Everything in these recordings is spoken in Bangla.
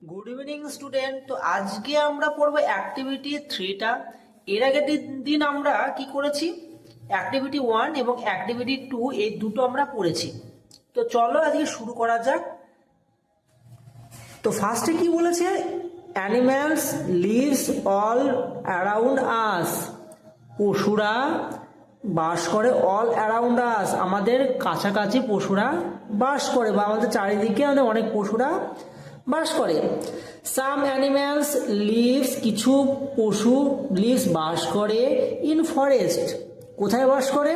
Good evening student. তো আজকে আমরা পড়বো অ্যাক্টিভিটি 3টা। এর আগের দিন আমরা কি করেছি, অ্যাক্টিভিটি 1 এবং অ্যাক্টিভিটি 2 এই দুটো আমরা পড়েছি। তো চলো আজকে শুরু করা যাক। তো ফার্স্টে কি বলেছে, animals lives all around us. পশুরা বাস করে অল অ্যারাউন্ড আস, আমাদের কাছাকাছি পশুরা বাস করে বা আমাদের চারিদিকে আমাদের অনেক পশুরা বাস করে। সাম অ্যানিম্যালস লিভস, কিছু পশু লিভস বাস করে ইন ফরেস্ট, কোথায় বাস করে,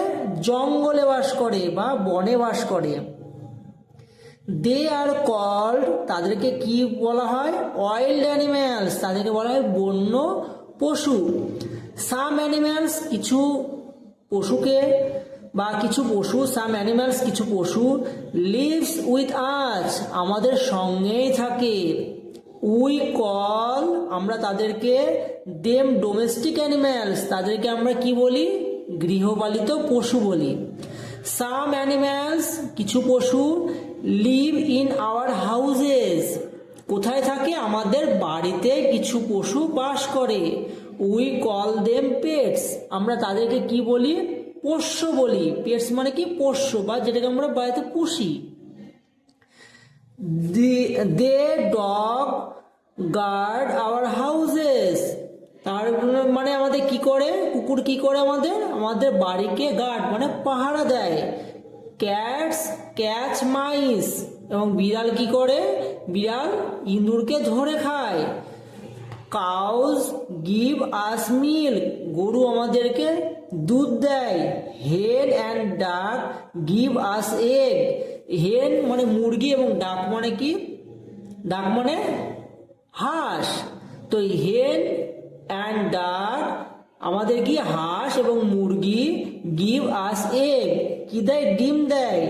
জঙ্গলে বাস করে বা বনে বাস করে। দে আর কল্ড, তাদেরকে কি বলা হয়, ওয়াইল্ড অ্যানিম্যালস, তাদেরকে বলা হয় বন্য পশু। সাম অ্যানিম্যালস, কিছু পশুকে বা কিছু পশু, সাম অ্যানিম্যালস কিছু পশু, লিভস উইথ আস, আমাদের সঙ্গেই থাকে। উই কল, আমরা তাদেরকে দেম ডোমেস্টিক অ্যানিম্যালস, তাদেরকে আমরা কি বলি, গৃহপালিত পশু বলি। সাম অ্যানিম্যালস, কিছু পশু, লিভ ইন আওয়ার হাউজেস, কোথায় থাকে, আমাদের বাড়িতে কিছু পশু বাস করে। উই কল দেম পেটস, আমরা তাদেরকে কি বলি, পোষ্য বলি। পেটস মানে কি, পোষ্য বা যেটাকে আমরা বাড়িতে পুষি। দে ডগ গার্ড আওয়ার হাউজেস, তার মানে আমাদের কি করে, কুকুর কি করে, আমাদের বাড়িকে গার্ড মানে পাহারা দেয়। ক্যাটস ক্যাচ মাইস, এবং বিড়াল কি করে, বিড়াল ইঁদুরকে ধরে খায়। কাউজ গিভ আস মিল্ক, গরু আমাদেরকে দুধ দেয়। হেন অ্যান্ড ডাক গিভ আস এগ, হেন মানে মুরগি এবং ডাক মানে কি, ডাক মানে হাঁস। তো হেন অ্যান্ড ডাক আমাদের কি, হাঁস এবং মুরগি, গিভ আস এগ কি দেয়, ডিম দেয়।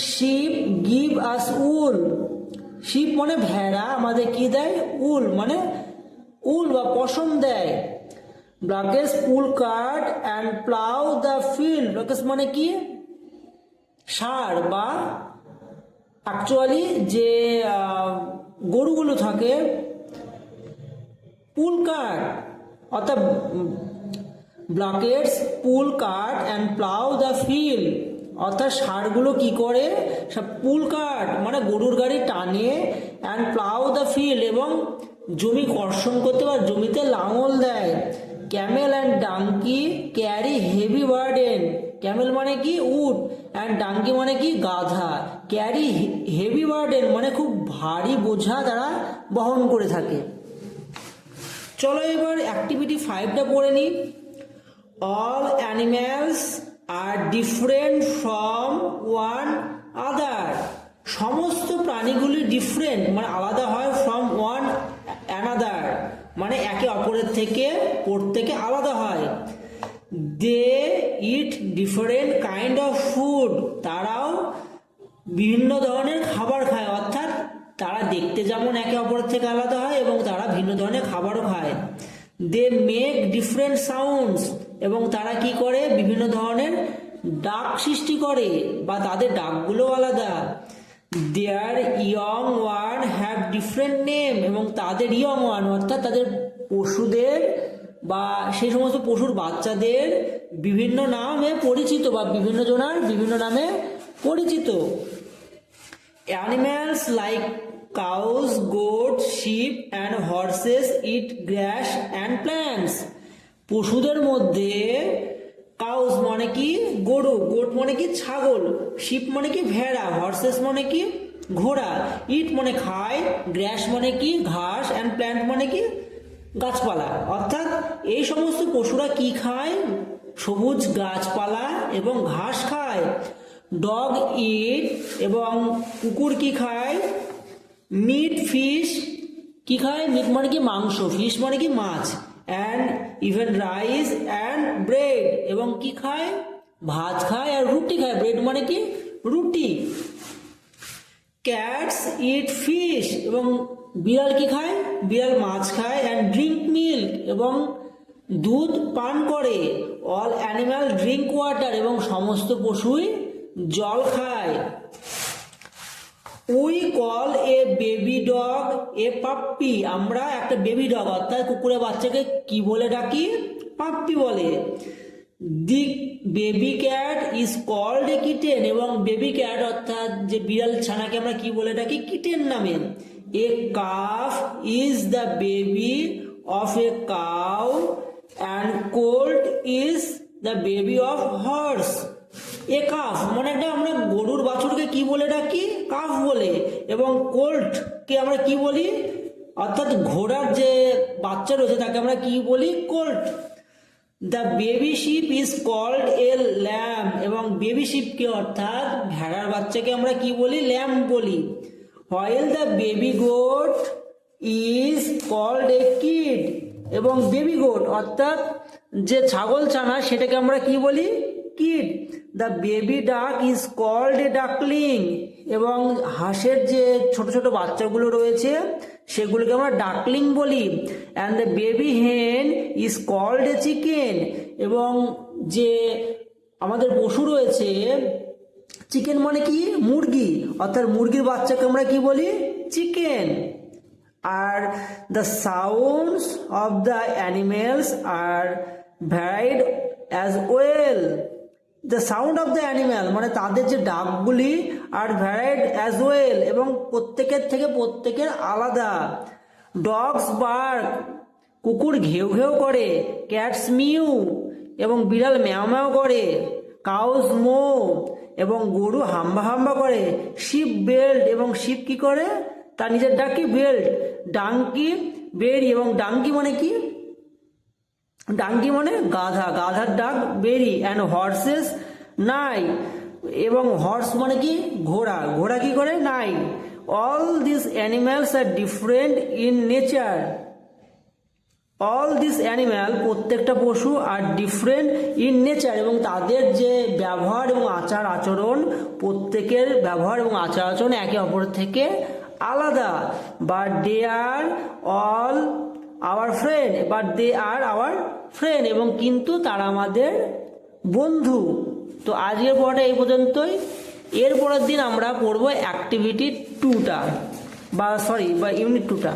শিপ গিভ আস উল, শিপ মানে ভেড়া, আমাদের কি দেয়, উল মানে উল বা পশম দেয়। Bullocks pull cart and plough the field, bullocks মানে কি, ষাঁড় বা অ্যাকচুয়ালি যে গরুগুলো থাকে, পুল কার্ট অর্থাৎ bullocks pull cart and plough the field, অর্থাৎ ষাঁড়গুলো কি করে, সব পুল কার্ট মানে গরুর গাড়ি টানে, অ্যান্ড প্লাউ দ্য ফিল্ড এবং জমি কর্ষণ করতে বা জমিতে লাঙল দেয়। Camel and donkey carry heavy burden, camel মানে কি উট, অ্যান্ড ডাঙ্কি মানে কি গাধা, ক্যারি হেভি বার্ডেন মানে খুব ভারী বোঝা তারা বহন করে থাকে। চলো এবার অ্যাক্টিভিটি 5টা পড়ে নিই। All animals are different from one other, সমস্ত প্রাণীগুলি ডিফারেন্ট মানে আলাদা হয়, ফ্রম ওয়ান অ্যানাদার মানে একে অপরের থেকে প্রত্যেকে আলাদা হয়। They eat different kind of food, তারাও বিভিন্ন ধরনের খাবার খায়, অর্থাৎ তারা দেখতে যেমন একে অপরের থেকে আলাদা হয় এবং তারা ভিন্ন ধরনের খাবারও খায়। দে মেক ডিফারেন্ট সাউন্ডস, এবং তারা কি করে, বিভিন্ন ধরনের ডাক সৃষ্টি করে বা তাদের ডাকগুলো আলাদা। Their young one have different name, এবং তাদের ইয়ং ওয়ান অর্থাৎ তাদের পশুদের বা সেই সমস্ত পশুর বাচ্চাদের বিভিন্ন নামে পরিচিত বা বিভিন্ন জনার বিভিন্ন নামে পরিচিত। Animals like cows goat sheep and horses eat grass and plants, পশুদের মধ্যে কাউস মানে কি গরু, গোট মানে কি ছাগল, শিপ মানে কি ভেড়া, হর্সেস মানে কি ঘোড়া, ইট মানে খায়, গ্রাস মানে কি ঘাস, অ্যান্ড প্ল্যান্ট মানে কি গাছপালা। অর্থাৎ এই সমস্ত পশুরা কি খায়, সবুজ গাছপালা এবং ঘাস খায়। ডগ ইট, এবং কুকুর কি খায়, মিট ফিশ, কি খায়, মিট মানে কি মাংস, ফিশ মানে কি মাছ, and even rice and bread, এবং কি খায়, ভাত খায় আর রুটি খায়, ব্রেড মানে কি রুটি। ক্যাটস ইট ফিশ, এবং বিড়াল কি খায়, বিড়াল মাছ খায়, অ্যান্ড ড্রিঙ্ক মিল্ক, এবং দুধ পান করে। অল অ্যানিম্যাল ড্রিঙ্ক ওয়াটার, এবং সমস্ত পশুই জল খায়। We call A baby dog A puppy, আমরা একটা বেবি ডগ অর্থাৎ কুকুরের বাচ্চাকে কি বলে ডাকি? পাপ্পি বলে। The baby cat is called a kitten, এবং বেবি ক্যাট অর্থাৎ যে বিড়াল ছানাকে আমরা কি বলে ডাকি? কিটেন নামে। A calf is the baby of a cow and colt is the baby of horse. A calf মানে একটা আমরা গরুর বাছুরকে কি বলে ডাকি? কাফ বলে। এবং কোল্ট কে আমরা কি বলি? অর্থাৎ ঘোড়ার যে বাচ্চা রয়েছে তাকে আমরা কি বলি? Colt. The baby sheep is called a lamb, এবং বেবি শিপকে অর্থাৎ ভেড়ার বাচ্চাকে আমরা কি বলি? ল্যাম্ব বলি। While the baby goat is called a kid, এবং বেবি গোট অর্থাৎ যে ছাগল ছানা সেটাকে আমরা কি বলি? Kid. The baby duck is called a duckling, এবং হাঁসের যে ছোট ছোট বাচ্চাগুলো রয়েছে সেগুলোকে আমরা ডাকলিং বলি। অ্যান্ড দ্য বেবি হেন ইজ কল্ড এ চিকেন, এবং যে আমাদের পশু রয়েছে চিকেন মানে কি? মুরগি, অর্থাৎ মুরগির বাচ্চাকে আমরা কি বলি? চিকেন। আর the sounds of the animals are varied as well. The sound of the animal মানে তাদের যে ডাকগুলি, আর ভ্যারাইড অ্যাজ ওয়েল, এবং প্রত্যেকের থেকে প্রত্যেকের আলাদা। ডগস বার্ক, কুকুর ঘেউ ঘেউ করে। ক্যাটস মিউ, এবং বিড়াল ম্যাও ম্যাও করে। কাউস মো, এবং গরু হাম্বা হাম্বা করে। শিপ বেল্ট, এবং শিপ কি করে? তার নিজের ডাক কি? বেল্ট। ডাঙ্কি বেরি, এবং ডাঙ্কি মানে কি? ডাঙ্কি মানে গাধা, গাধার ডাক বেরি। অ্যান্ড হর্সেস নাই, এবং হর্স মানে কি? ঘোড়া, ঘোড়া কি করে? নাই। All this animals are different in nature. All this animal প্রত্যেকটা পশু আর ডিফারেন্ট ইন নেচার, এবং তাদের যে ব্যবহার এবং আচার আচরণ, প্রত্যেকের ব্যবহার এবং আচার আচরণ একে অপরের থেকে আলাদা। But they are all our friend, but they are our friend, এবং কিন্তু তারা আমাদের বন্ধু। তো আজকের পড়াটা এই পর্যন্তই। এর পরের দিন আমরা পড়বো অ্যাক্টিভিটি 2টা, বা ইউনিট 2টা।